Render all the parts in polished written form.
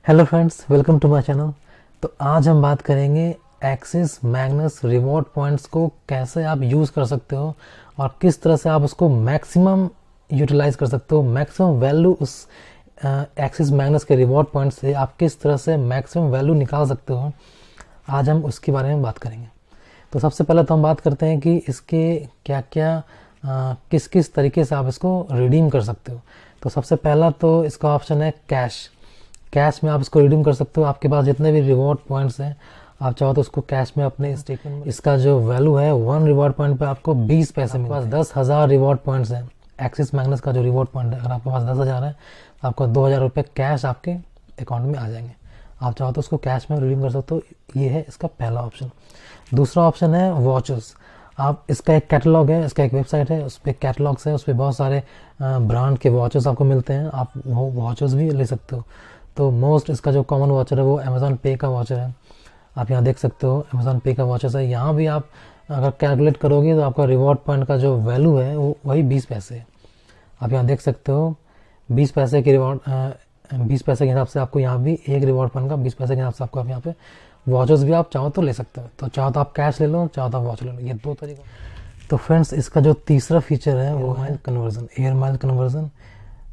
Hello friends, welcome to my channel. तो आज हम बात करेंगे एक्सिस मैग्नस रिवॉर्ड पॉइंट्स को कैसे आप यूज़ कर सकते हो और किस तरह से आप उसको मैक्सिमम यूटिलाइज कर सकते हो। मैक्सिमम वैल्यू उस एक्सिस मैग्नस के रिवॉर्ड पॉइंट्स से आप किस तरह से मैक्सिमम वैल्यू निकाल सकते हो, आज हम उसके बारे में बात करेंगे। तो सबसे पहले तो हम बात करते हैं कि इसके क्या क्या किस किस तरीके से आप इसको रिडीम कर सकते हो। तो सबसे पहला तो इसका ऑप्शन है कैश। कैश में आप इसको रिडीम कर सकते हो। आपके पास जितने भी रिवॉर्ड पॉइंट्स हैं, आप चाहो तो उसको कैश में अपने स्टेटमेंट में, इसका जो वैल्यू है 1 रिवॉर्ड पॉइंट पे आपको 20 पैसे मिलते हैं। 10,000 रिवॉर्ड पॉइंट्स हैं। एक्सिस मैग्नस का जो रिवॉर्ड पॉइंट है, अगर आपके पास 10,000 है तो आपको 2,000 रुपये कैश आपके अकाउंट में आ जाएंगे। आप चाहो तो उसको कैश में रिडीम कर सकते हो। ये है इसका पहला ऑप्शन। दूसरा ऑप्शन है वॉचेस। आप इसका एक कैटलॉग है, इसका एक वेबसाइट है, उस पर कैटलॉग्स है, उस पर बहुत सारे ब्रांड के वॉचेस आपको मिलते हैं। आप वो वॉचेस भी ले सकते हो। तो मोस्ट इसका जो कॉमन वॉचर है वो अमेज़ॉन पे का वॉचर है। आप यहाँ देख सकते हो अमेज़ॉन पे का वॉचर है। यहाँ भी आप अगर कैलकुलेट करोगे तो आपका रिवॉर्ड पॉइंट का जो वैल्यू है वो वही 20 पैसे है। आप यहाँ देख सकते हो 20 पैसे के रिवॉर्ड 20 पैसे के हिसाब से आपको यहाँ भी एक रिवॉर्ड पॉइंट का 20 पैसे के हिसाब से आपको यहाँ पे वॉचर्स भी आप चाहो तो ले सकते हो। तो चाहो तो आप कैश ले लो, चाहो तो आप वॉच ले लो, ये दो तरीका। तो फ्रेंड्स, इसका जो तीसरा फीचर है वो है कन्वर्जन, एयर माइल कन्वर्जन।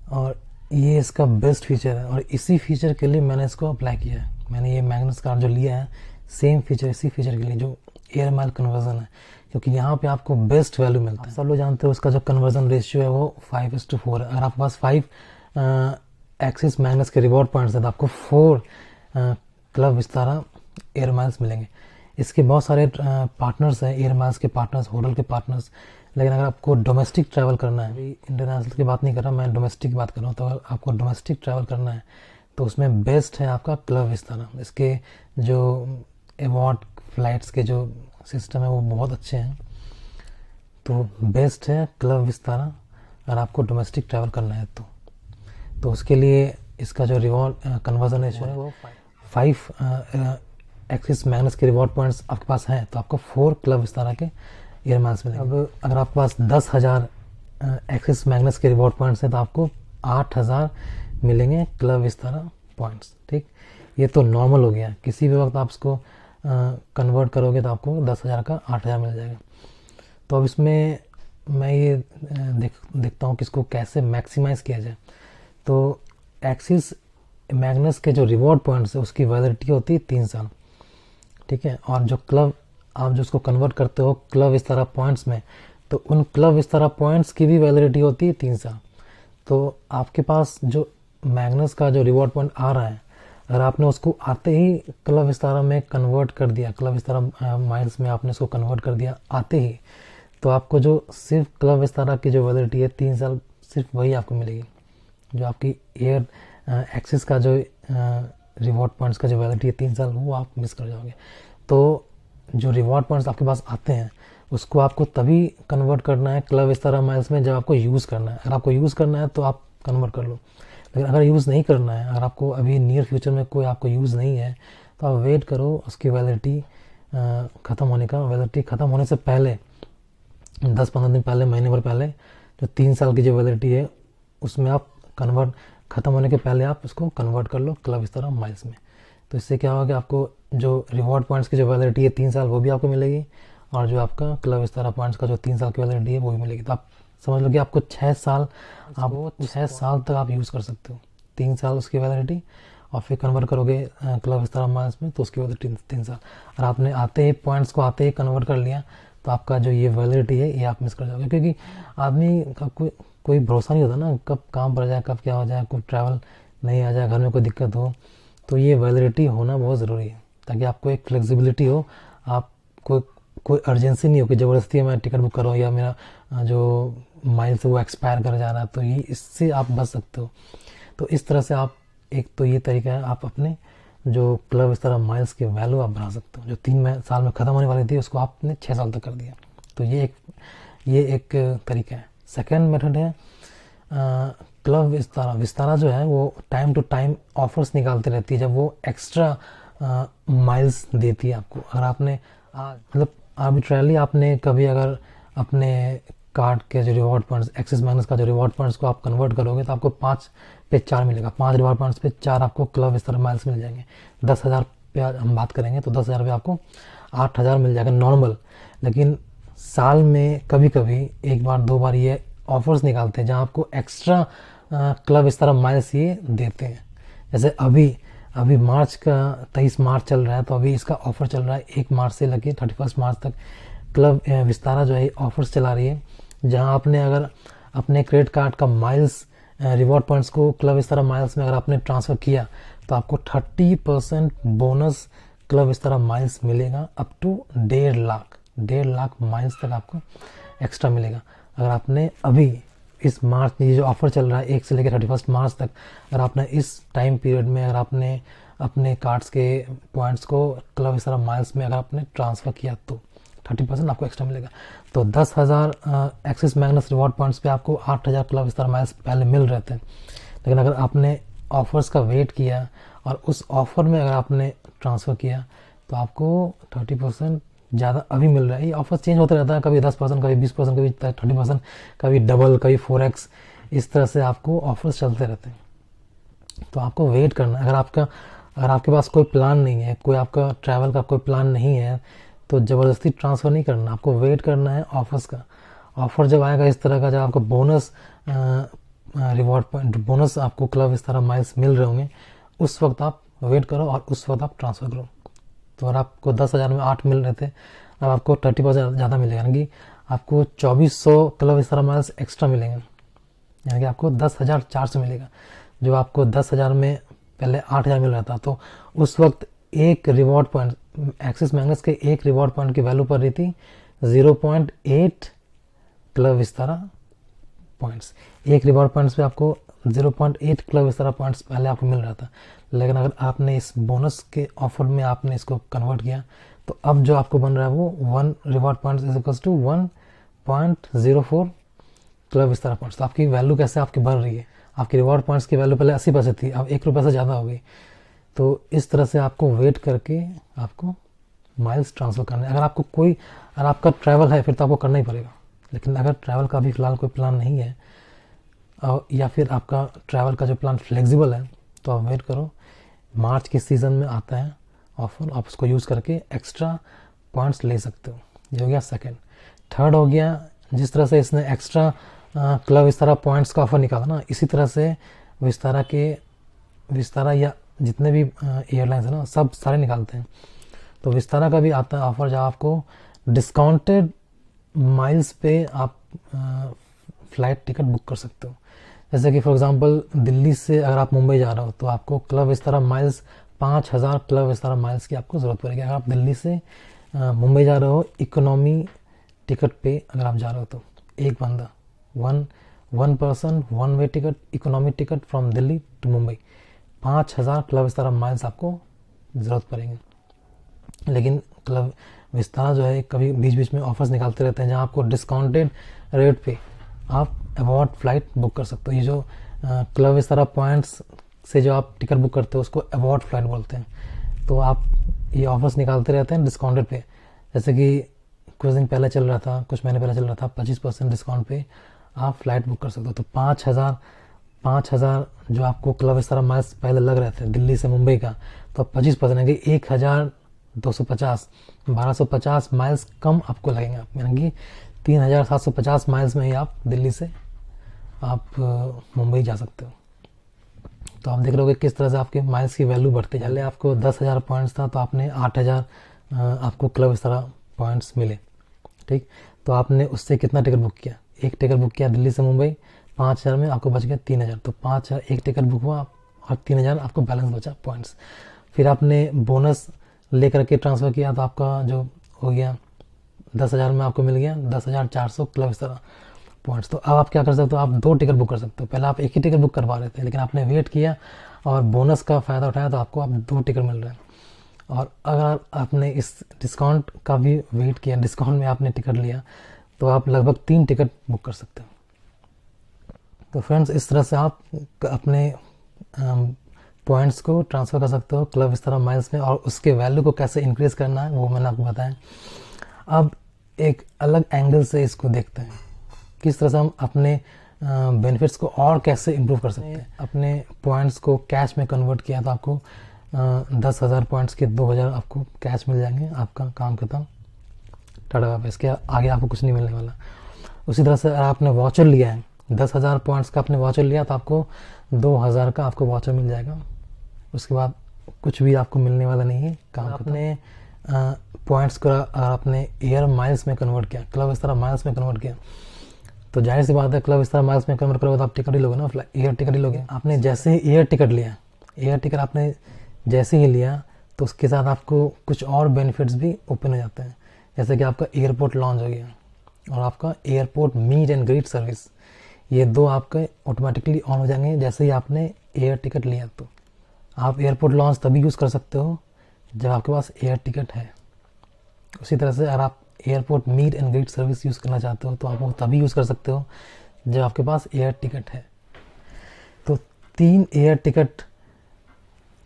और ये इसका बेस्ट फीचर है और इसी फीचर के लिए मैंने इसको अप्लाई किया है। मैंने ये मैग्नस कार्ड जो लिया है सेम फीचर इसी फीचर के लिए, जो एयर माइल कन्वर्जन है, क्योंकि यहाँ पे आपको बेस्ट वैल्यू मिलता है। सब लोग जानते हो उसका जो कन्वर्जन रेशियो है वो 5:4 है। अगर आपके पास 5 एक्सिस मैग्नस के रिवॉर्ड पॉइंट्स है तो आपको 4 क्लब विस्तारा एयर माइल्स मिलेंगे। इसके बहुत सारे पार्टनर्स हैं, एयर माइल्स के पार्टनर्स, होटल के पार्टनर्स। लेकिन अगर आपको डोमेस्टिक ट्रैवल करना है, इंटरनेशनल की बात नहीं कर रहा मैं, डोमेस्टिक की बात कर रहा हूँ, तो अगर आपको डोमेस्टिक ट्रैवल करना है तो उसमें बेस्ट है आपका क्लब विस्तारा। इसके जो अवॉर्ड फ्लाइट्स के जो सिस्टम है वो बहुत अच्छे हैं। तो बेस्ट है क्लब विस्तारा अगर आपको डोमेस्टिक ट्रैवल करना है तो उसके लिए इसका जो रिवॉर्ड कन्वर्जन है वो 5 एक्सिस मैग्नस के रिवॉर्ड पॉइंट्स आपके पास हैं तो आपको 4 क्लब विस्तारा के एयर माइल्स मिलेंगे। अब अगर आपके पास 10,000 एक्सिस मैग्नस के रिवॉर्ड पॉइंट्स हैं तो आपको 8,000 मिलेंगे क्लब विस्तारा पॉइंट्स। ठीक, ये तो नॉर्मल हो गया। किसी भी वक्त आप इसको कन्वर्ट करोगे तो आपको 10,000 का 8,000 मिल जाएगा। तो अब इसमें मैं ये देखता हूँ कि इसको कैसे मैक्सिमाइज़ किया जाए। तो एक्सिस मैग्नस के जो रिवॉर्ड पॉइंट्स है उसकी वैलिडिटी होती है 3 साल। ठीक है, और जो क्लब आप जो उसको कन्वर्ट करते हो क्लब विस्तारा पॉइंट्स में, तो उन क्लब विस्तारा पॉइंट्स की भी वैलिडिटी होती है 3 साल। तो आपके पास जो मैग्नस का जो रिवॉर्ड पॉइंट आ रहा है, अगर आपने उसको आते ही क्लब विस्तारा में कन्वर्ट कर दिया, क्लब विस्तारा माइल्स में आपने उसको कन्वर्ट कर दिया आते ही, तो आपको जो सिर्फ क्लब विस्तारा की जो वैलिडिटी है 3 साल, सिर्फ वही आपको मिलेगी। जो आपकी एयर एक्सिस का जो रिवॉर्ड पॉइंट्स का जो वैलिडिटी है 3 साल, वो आप मिस कर जाओगे। तो जो रिवॉर्ड पॉइंट्स आपके पास आते हैं उसको आपको तभी कन्वर्ट करना है क्लब विस्तारा माइल्स में जब आपको यूज़ करना है। अगर आपको यूज़ करना है तो आप कन्वर्ट कर लो, लेकिन अगर यूज़ नहीं करना है, अगर आपको अभी नियर फ्यूचर में कोई आपको यूज़ नहीं है तो आप वेट करो उसकी वैलिडिटी ख़त्म होने का। वैलिडिटी ख़त्म होने से पहले 10-15 दिन पहले, महीने भर पहले, जो 3 साल की जो वैलिडिटी है उसमें आप कन्वर्ट ख़त्म होने के पहले आप इसको कन्वर्ट कर लो क्लब विस्तारा माइल्स में। तो इससे क्या होगा कि आपको जो रिवॉर्ड पॉइंट्स की जो वैलिडिटी है 3 साल वो भी आपको मिलेगी, और जो आपका क्लब विस्तारा पॉइंट्स का जो 3 साल की वैलिडिटी है वो भी मिलेगी। तो आप समझ लो कि आपको 6 साल तक आप यूज़ कर सकते हो। 3 साल उसकी वैलिडिटी, और फिर कन्वर्ट करोगे क्लब विस्तारा माइल्स में तो उसकी वैलिडिटी 3 साल। और आपने आते ही पॉइंट्स को आते ही कन्वर्ट कर लिया तो आपका जो ये वैलिडिटी है ये आप मिस कर जाओगे, क्योंकि आदमी का कोई भरोसा नहीं होता ना, कब काम पड़ जाए, कब क्या हो जाए, कोई ट्रैवल नहीं आ जाए, घर में कोई दिक्कत हो। तो ये वैलिडिटी होना बहुत ज़रूरी है ताकि आपको एक फ्लेक्सिबिलिटी हो। आप कोई अर्जेंसी नहीं हो कि ज़बरदस्ती मैं टिकट बुक करूँ या मेरा जो माइल्स है वो एक्सपायर कर जा रहा है, तो ये इससे आप बच सकते हो। तो इस तरह से आप, एक तो ये तरीका है, आप अपने जो क्लब विस्तारा माइल्स की वैल्यू आप बढ़ा सकते हो। जो 3 साल में ख़त्म होने वाली थी उसको आपने 6 साल तक कर दिया। तो ये एक तरीका है। सेकेंड मेथड है क्लब विस्तारा जो है वो टाइम टू टाइम ऑफर्स निकालती रहती है जब वो एक्स्ट्रा माइल्स देती है आपको। अगर आपने मतलब आर्बिट्रेरली आपने कभी अगर अपने कार्ड के जो रिवॉर्ड पॉइंट्स, एक्सिस माइनस का जो रिवॉर्ड पॉइंट्स को आप कन्वर्ट करोगे तो आपको 5 पे 4 मिलेगा, 5 रिवॉर्ड पॉइंट्स पे 4 आपको क्लब विस्तारा माइल्स मिल जाएंगे। 10,000 पे हम बात करेंगे तो 10,000 पे आपको 8,000 मिल जाएगा नॉर्मल। लेकिन साल में कभी कभी एक बार दो बार ये ऑफर्स निकालते हैं जहाँ आपको एक्स्ट्रा क्लब विस्तारा माइल्स ये देते हैं। जैसे अभी मार्च का 23 मार्च चल रहा है, तो अभी इसका ऑफर चल रहा है 1 मार्च से लेके 31 मार्च तक। क्लब विस्तारा जो है ऑफर्स चला रही है, जहां आपने अगर अपने क्रेडिट कार्ड का माइल्स रिवॉर्ड पॉइंट्स को क्लब विस्तारा माइल्स में अगर आपने ट्रांसफ़र किया तो आपको 30% बोनस क्लब विस्तारा माइल्स मिलेगा, अप टू 1.5 लाख माइल्स तक आपको एक्स्ट्रा मिलेगा। अगर आपने अभी इस मार्च ये जो ऑफर चल रहा है 1 से लेकर 31 मार्च तक, अगर आपने इस टाइम पीरियड में अगर आपने अपने कार्ड्स के पॉइंट्स को क्लब विस्तारा माइल्स में अगर आपने ट्रांसफ़र किया तो 30% आपको एक्स्ट्रा मिलेगा। तो 10,000 एक्सिस मैग्नस रिवॉर्ड पॉइंट्स पे आपको 8,000 क्लब विस्तारा माइल्स पहले मिल रहे थे। लेकिन अगर आपने ऑफर्स का वेट किया और उस ऑफर में अगर आपने ट्रांसफ़र किया तो आपको 30% ज़्यादा अभी मिल रहा है। ये ऑफर चेंज होता रहता है, कभी 10%, कभी 20%, कभी 30%, कभी डबल, कभी 4x, इस तरह से आपको ऑफर्स चलते रहते हैं। तो आपको वेट करना है। अगर आपके पास कोई प्लान नहीं है, कोई आपका ट्रैवल का कोई प्लान नहीं है, तो ज़बरदस्ती ट्रांसफ़र नहीं करना, आपको वेट करना है ऑफर्स का। ऑफ़र जब आएगा इस तरह का, जब आपको बोनस रिवॉर्ड पॉइंट, बोनस आपको क्लब इस तरह माइल्स मिल रहे होंगे, उस वक्त आप वेट करो और उस वक्त आप ट्रांसफ़र करो। तो अगर आपको 10,000 में 8 मिल रहे थे, अब आपको 30% ज़्यादा मिलेगा, यानी कि आपको 2400 क्लब इस तरह माइल्स एक्स्ट्रा मिलेंगे, यानी कि आपको 10,400 मिलेगा। जो आपको 10,000 में पहले 8,000 मिल रहा था, तो उस वक्त एक रिवॉर्ड पॉइंट, एक्सिस मैग्नस के एक रिवॉर्ड पॉइंट की वैल्यू पड़ रही थी 0.8 क्लब विस्तारा पॉइंट्स। एक रिवॉर्ड पॉइंट्स पे आपको 0.8 क्लब विस्तारा पॉइंट्स पहले आपको मिल रहा था। लेकिन अगर आपने इस बोनस के ऑफर में आपने इसको कन्वर्ट किया, तो अब जो आपको बन रहा है वो 1 reward points is equals to 1.04 club Vistara points. तो आपकी वैल्यू कैसे आपकी बढ़ रही है, आपकी रिवॉर्ड पॉइंट्स की वैल्यू पहले 80 पैसे थी, अब 1 रुपये से ज़्यादा हो गई। तो इस तरह से आपको वेट करके आपको माइल्स ट्रांसफ़र करना है। अगर आपका ट्रैवल है फिर तो आपको करना ही पड़ेगा। लेकिन अगर ट्रैवल का भी फ़िलहाल कोई प्लान नहीं है, या फिर आपका ट्रैवल का जो प्लान फ्लेक्सिबल है, तो आप वेट करो। मार्च के सीज़न में आता है ऑफर, आप उसको यूज़ करके एक्स्ट्रा पॉइंट्स ले सकते हो। ये हो गया सेकेंड। थर्ड हो गया, जिस तरह से इसने एक्स्ट्रा क्लब विस्तारा पॉइंट्स का ऑफर निकाला ना, इसी तरह से विस्तारा या जितने भी एयरलाइंस है ना, सब सारे निकालते हैं। तो विस्तारा का भी आता है ऑफर, जहाँ आपको डिस्काउंटेड माइल्स पे आप फ़्लाइट टिकट बुक कर सकते हो। जैसे कि फॉर एग्जांपल दिल्ली से अगर आप मुंबई जा रहे हो, तो आपको club Vistara miles 5,000 club Vistara miles की आपको ज़रूरत पड़ेगी। अगर आप दिल्ली से मुंबई जा रहे हो इकोनॉमी टिकट पे अगर आप जा रहे हो, तो एक बंदा one person one way ticket, economy ticket from Delhi to Mumbai, 5,000 club Vistara miles आपको ज़रूरत पड़ेंगे। लेकिन क्लब विस्तारा जो है कभी बीच बीच में ऑफर्स निकालते रहते हैं, जहाँ आपको डिस्काउंटेड रेट पे आप अवॉर्ड फ्लाइट बुक कर सकते हो। ये जो क्लब विस्तारा पॉइंट्स से जो आप टिकट बुक करते हो उसको अवॉर्ड फ्लाइट बोलते हैं। तो आप ये ऑफर्स निकालते रहते हैं डिस्काउंटेड पे। जैसे कि कुछ दिन पहले चल रहा था, कुछ महीने पहले चल रहा था, 25% डिस्काउंट पे आप फ्लाइट बुक कर सकते हो। तो 5,000 जो आपको क्लब विस्तारा माइल्स पहले लग रहे थे दिल्ली से मुंबई का, तो 25% यानी कि 1,250 1250 माइल्स कम आपको लगेंगे, यानी कि 3,750 माइल्स में ही आप दिल्ली से आप मुंबई जा सकते हो। तो आप देख रहे हो कि किस तरह से आपके माइल्स की वैल्यू बढ़ती है। पहले आपको 10,000 पॉइंट्स था, तो आपने 8,000 आपको क्लब विस्तारा पॉइंट्स मिले, ठीक। तो आपने उससे कितना टिकट बुक किया, एक टिकट बुक किया दिल्ली से मुंबई, 5,000 में आपको बच गया 3,000। तो 5,000 एक टिकट बुक हुआ और 3,000 आपको बैलेंस बचा पॉइंट्स। फिर आपने बोनस लेकर के ट्रांसफ़र किया, तो आपका जो हो गया 10,000 में आपको मिल गया 10,400 क्लब विस्तारा पॉइंट्स। तो अब आप क्या कर सकते हो, आप 2 टिकट बुक कर सकते हो। पहले आप एक ही टिकट बुक करवा रहे थे, लेकिन आपने वेट किया और बोनस का फ़ायदा उठाया, तो आपको अब 2 टिकट मिल रहे हैं। और अगर आपने इस डिस्काउंट का भी वेट किया, डिस्काउंट में आपने टिकट लिया, तो आप लगभग 3 टिकट बुक कर सकते हो। तो फ्रेंड्स, इस तरह से आप अपने पॉइंट्स को ट्रांसफ़र कर सकते हो क्लब विस्तारा माइल्स में, और उसके वैल्यू को कैसे इंक्रीज़ करना है वो मैंने आपको बताया। अब एक अलग एंगल से इसको देखते हैं, किस तरह से हम अपने बेनिफिट्स को और कैसे इम्प्रूव कर सकते हैं। अपने पॉइंट्स को कैश में कन्वर्ट किया तो आपको 10,000 पॉइंट्स के 2,000 आपको कैश मिल जाएंगे। आपका काम खत्म, टाटा बाय, इसके आगे आपको कुछ नहीं मिलने वाला। उसी तरह से अगर आपने वाचर लिया है, 10,000 पॉइंट्स का आपने वाचर लिया तो आपको 2,000 का आपको वाचर मिल जाएगा। उसके बाद कुछ भी आपको मिलने वाला नहीं है, काम अपने पॉइंट्स को आपने एयर माइल्स में कन्वर्ट किया, क्लब इस तरह माइल्स में कन्वर्ट किया, तो जाहिर सी बात है क्लब इस तरह माइल्स में कन्वर्ट करोगे तो आप टिकट ही लोगे ना, एयर टिकट ही लोगे। आपने जैसे ही एयर टिकट लिया, एयर टिकट आपने जैसे ही लिया तो उसके साथ आपको कुछ और बेनिफिट्स भी ओपन हो जाते हैं, जैसे कि आपका एयरपोर्ट लॉन्च हो गया और आपका airport meet and greet service, ये दो आपके ऑटोमेटिकली ऑन हो जाएंगे जैसे ही आपने एयर टिकट लिया। तो आप एयरपोर्ट लॉन्च तभी यूज़ कर सकते हो जब आपके पास एयर टिकट है। उसी तरह से अगर आप airport meet and greet service use करना चाहते हो तो आप वो तभी यूज़ कर सकते हो जब आपके पास एयर टिकट है। तो 3 एयर टिकट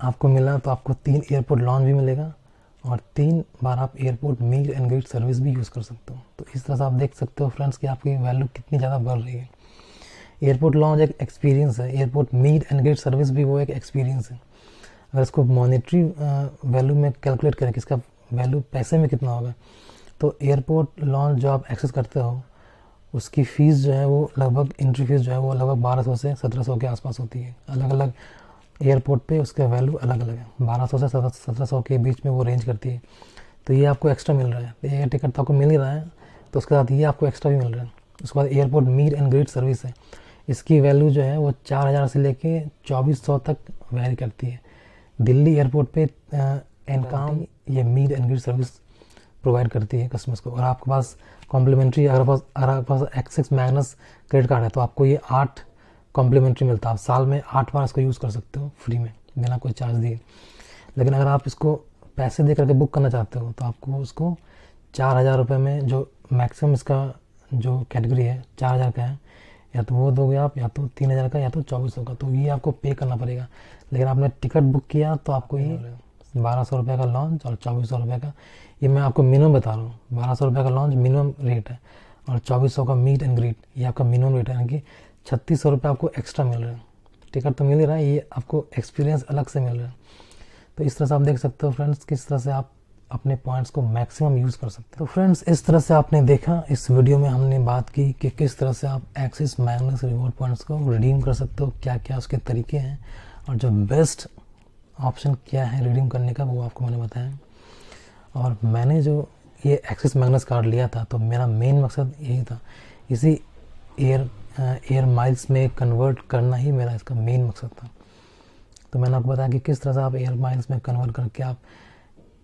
आपको मिला तो आपको 3 एयरपोर्ट लॉन्च भी मिलेगा और 3 बार आप airport meet and greet service भी यूज़ कर सकते हो। तो इस तरह से आप देख सकते हो फ्रेंड्स कि आपकी वैल्यू कितनी ज़्यादा बढ़ रही है। एयरपोर्ट लॉन्च एक एक्सपीरियंस है, airport meet and greet service भी वो एक एक्सपीरियंस है। अगर इसको मॉनेटरी वैल्यू में कैलकुलेट करें कि इसका वैल्यू पैसे में कितना होगा, तो एयरपोर्ट लॉन्च जो आप एक्सेस करते हो उसकी फ़ीस जो है वो लगभग, एंट्री फीस जो है वो लगभग 1200 से 1700 के आसपास होती है। अलग अलग एयरपोर्ट पे उसका वैल्यू अलग अलग है, 1200 से 1700 के बीच में वो रेंज करती है। तो ये आपको एक्स्ट्रा मिल रहा है, एयर टिकट तो आपको मिल ही रहा है, तो उसके साथ ये आपको एक्स्ट्रा भी मिल रहा है। उसके बाद airport meet and greet service है, इसकी वैल्यू जो है वो 4000 से लेके 2400 तक वेरी करती है। दिल्ली एयरपोर्ट पे एनकॉम ये meet and greet service provide करती है कस्टमर्स को। और आपके पास कॉम्प्लीमेंट्री, अगर आपके पास एक्सिस मैग्नस क्रेडिट कार्ड है तो आपको ये 8 कॉम्प्लीमेंट्री मिलता है। आप साल में 8 बार इसको यूज़ कर सकते हो फ्री में, बिना कोई चार्ज दिए। लेकिन अगर आप इसको पैसे दे करके बुक करना चाहते हो तो आपको उसको 4000 रुपये में, जो मैक्सिमम इसका जो कैटेगरी है 4000 का है, या तो वो दोगे आप, या तो 3000 का, या तो 2400 का, तो ये आपको पे करना पड़ेगा। लेकिन आपने टिकट बुक किया तो आपको ये 1200 रुपये का लॉन्च और 2400 रुपये का, ये मैं आपको मिनिमम बता रहा हूँ, 1200 रुपये का लॉन्च मिनिमम रेट है और 2400 का मीट एंड ग्रीट ये आपका मिनिमम रेट है, यानी कि 3600 रुपये आपको एक्स्ट्रा मिल रहा है। टिकट तो मिल ही रहा है, ये आपको एक्सपीरियंस अलग से मिल रहा है। तो इस तरह से आप देख सकते हो फ्रेंड्स किस तरह से आप अपने पॉइंट्स को मैक्सिमम यूज़ कर सकते हो। तो फ्रेंड्स इस तरह से आपने देखा, इस वीडियो में हमने बात की कि किस तरह से आप एक्सिस मैग्नस रिवॉर्ड पॉइंट्स को रिडीम कर सकते हो, क्या क्या उसके तरीके हैं और जो बेस्ट ऑप्शन क्या है रिडीम करने का वो आपको मैंने बताया। और मैंने जो ये एक्सिस मैग्नस कार्ड लिया था तो मेरा मेन मकसद यही था, इसी एयर माइल्स में कन्वर्ट करना ही मेरा इसका मेन मकसद था। तो मैंने आपको बताया कि किस तरह से आप एयर माइल्स में कन्वर्ट करके आप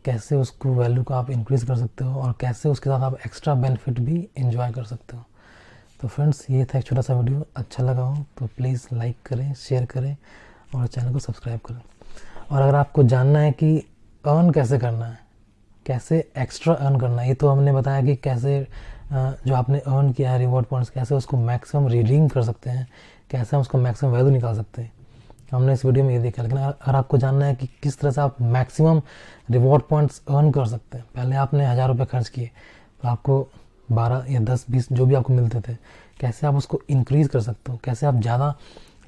कैसे उसको वैल्यू को आप इंक्रीज़ कर सकते हो और कैसे उसके साथ आप एक्स्ट्रा बेनिफिट भी इंजॉय कर सकते हो। तो फ्रेंड्स ये था एक छोटा सा वीडियो, अच्छा लगा हो तो प्लीज़ लाइक करें, शेयर करें और चैनल को सब्सक्राइब करें। और अगर आपको जानना है कि अर्न कैसे करना है, कैसे एक्स्ट्रा अर्न करना है, ये तो हमने बताया कि कैसे जो आपने अर्न किया है रिवॉर्ड पॉइंट्स कैसे उसको मैक्सिमम रिडीम कर सकते हैं, कैसे हम उसको मैक्सिमम वैल्यू निकाल सकते हैं, हमने इस वीडियो में ये देखा। लेकिन अगर आपको जानना है कि किस तरह से आप मैक्सिमम रिवॉर्ड पॉइंट्स अर्न कर सकते हैं, पहले आपने 1000 रुपये खर्च किए तो आपको 12 या 10 20 जो भी आपको मिलते थे, कैसे आप उसको इंक्रीज़ कर सकते हो, कैसे आप ज़्यादा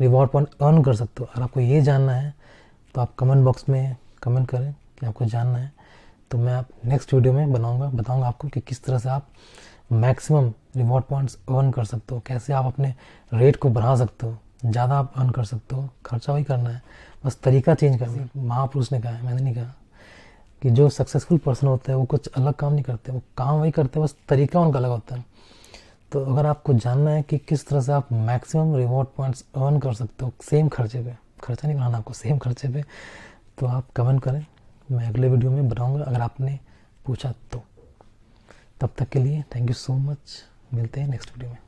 रिवॉर्ड पॉइंट अर्न कर सकते हो। अगर आपको ये जानना है तो आप कमेंट बॉक्स में कमेंट करें कि आपको जानना है, तो मैं आप नेक्स्ट वीडियो में बताऊँगा आपको कि किस तरह से आप मैक्सिमम रिवॉर्ड पॉइंट्स अर्न कर सकते हो, कैसे आप अपने रेट को बढ़ा सकते हो, ज़्यादा आप अर्न कर सकते हो। खर्चा वही करना है, बस तरीका चेंज करना है। महापुरुष ने कहा है, मैंने नहीं कहा, कि जो सक्सेसफुल पर्सन होते हैं वो कुछ अलग काम नहीं करते, वो काम वही करते हैं, बस तरीका उनका अलग होता है। तो अगर आपको जानना है कि किस तरह से आप मैक्सिमम रिवॉर्ड पॉइंट्स अर्न कर सकते हो सेम खर्चे पे, खर्चा नहीं बढ़ाना आपको, सेम खर्चे पे, तो आप कमेंट करें, मैं अगले वीडियो में बताऊँगा अगर आपने पूछा तो। तब तक के लिए थैंक यू सो मच, मिलते हैं नेक्स्ट वीडियो में।